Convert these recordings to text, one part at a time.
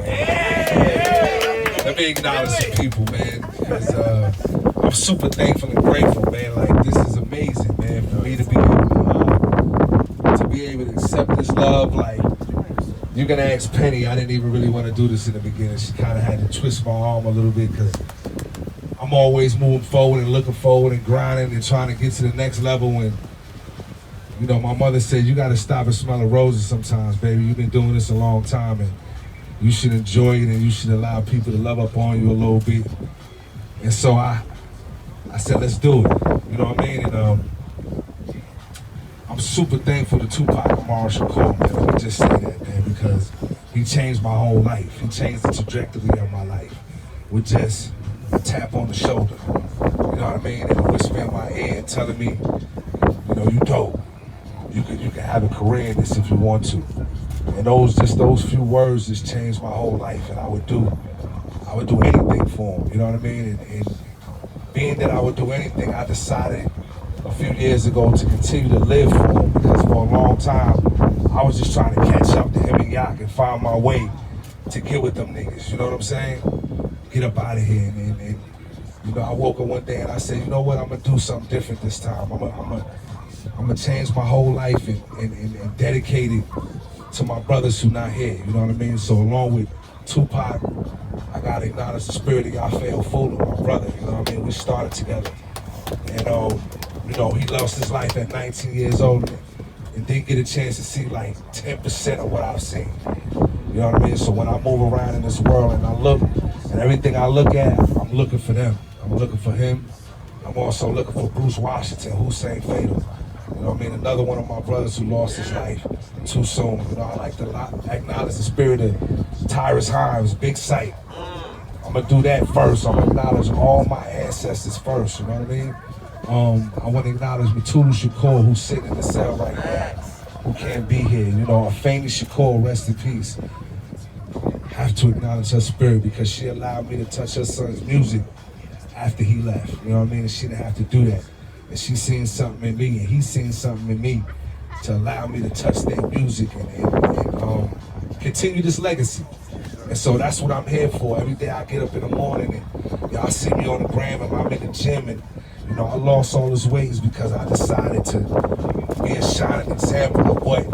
man. Let me acknowledge some people, man, because I'm super thankful and grateful, man. Like, this is amazing, man, for me to be able to accept this love. Like, you can ask Penny. I didn't even really want to do this in the beginning. She kind of had to twist my arm a little bit because I'm always moving forward and looking forward and grinding and trying to get to the next level. And you know, my mother said, you got to stop and smell the roses sometimes, baby. You've been doing this a long time, and you should enjoy it, and you should allow people to love up on you a little bit. And so I said, let's do it. You know what I mean? And I'm super thankful to Tupac Amaru Shakur, man. Let me just say that, man, because he changed my whole life. He changed the trajectory of my life with just a tap on the shoulder. You know what I mean? And a whisper in my ear telling me, you know, you dope. You can have a career in this if you want to. And those few words just changed my whole life, and I would do anything for him. You know what I mean? And being that I would do anything, I decided a few years ago to continue to live for him, because for a long time I was just trying to catch up to him and Yak and find my way to get with them niggas. You know what I'm saying? Get up out of here. And you know, I woke up one day and I said, you know what? I'm gonna do something different this time. I'm gonna change my whole life and dedicate it to my brothers who not here. You know what I mean? So along with Tupac, I gotta acknowledge the spirit of Yafael Fuller, my brother. You know what I mean? We started together. And you know, he lost his life at 19 years old and didn't get a chance to see like 10% of what I've seen. You know what I mean? So when I move around in this world and I look, and everything I look at, I'm looking for them. I'm looking for him. I'm also looking for Bruce Washington, Hussein Fatal. You know what I mean? Another one of my brothers who lost his life too soon. You know, I like to acknowledge the spirit of Tyrus Himes, Big Sight. I'm gonna do that first. I'm gonna acknowledge all my ancestors first, you know what I mean? I want to acknowledge Matulu Shakur, who's sitting in the cell right now, who can't be here. You know, Afeni Shakur, rest in peace. I have to acknowledge her spirit because she allowed me to touch her son's music after he left. You know what I mean? And she didn't have to do that. And she seen something in me, and he seen something in me to allow me to touch their music and continue this legacy. And so that's what I'm here for. Every day I get up in the morning and y'all see me on the gram and I'm in the gym, and you know, I lost all this weight because I decided to be a shining example of what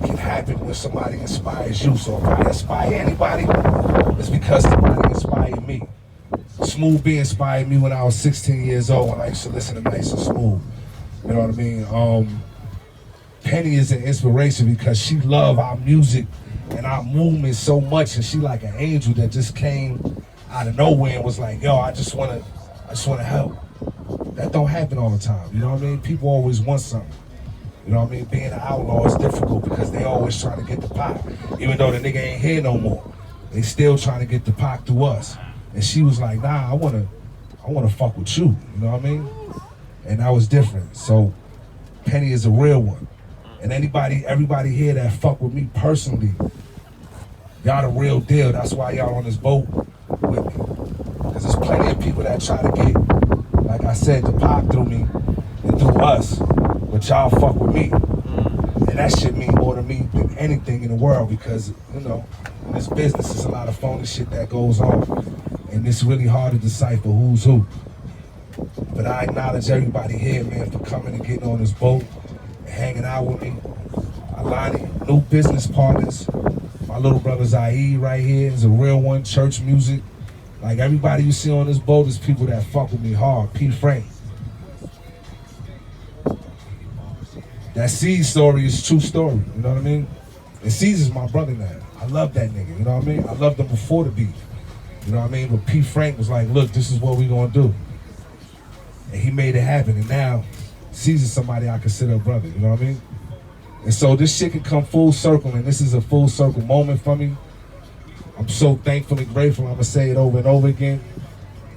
can happen when somebody inspires you. So if I inspire anybody, it's because somebody inspired me. Smooth B inspired me when I was 16 years old, when I used to listen to Nice and Smooth. You know what I mean? Penny is an inspiration because she loved our music and our movement so much, and she like an angel that just came out of nowhere and was like, yo, I just wanna help. That don't happen all the time, you know what I mean? People always want something. You know what I mean? Being an outlaw is difficult because they always trying to get the pop. Even though the nigga ain't here no more, they still trying to get the pop through us. And she was like, nah, I wanna fuck with you, you know what I mean? And that was different. So Penny is a real one. And everybody here that fuck with me personally, y'all the real deal. That's why y'all on this boat with me. Because there's plenty of people that try to get, like I said, the pop through me and through us, but y'all fuck with me. And that shit mean more to me than anything in the world, because, you know, in this business, there's a lot of phony shit that goes on. And it's really hard to decipher who's who. But I acknowledge everybody here, man, for coming and getting on this boat and hanging out with me. Alani, new business partners. My little brother E.D.I right here is a real one, church music. Like, everybody you see on this boat is people that fuck with me hard. P. Frank. That Seed story is a true story, you know what I mean? And Seed is my brother now. I love that nigga, you know what I mean? I loved him before the beef, you know what I mean? But P. Frank was like, look, this is what we gonna do. And he made it happen, and now Seed is somebody I consider a brother, you know what I mean? And so this shit can come full circle, and this is a full circle moment for me. I'm so thankful and grateful. I'm gonna say it over and over again.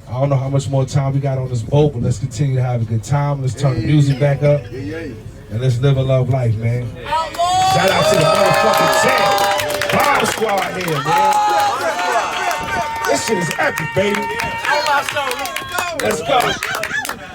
I don't know how much more time we got on this boat, but let's continue to have a good time. Let's turn the music back up, and let's live a love life, man. Shout out to the motherfucking champ, Bomb Squad here, man. This shit is epic, baby. Let's go.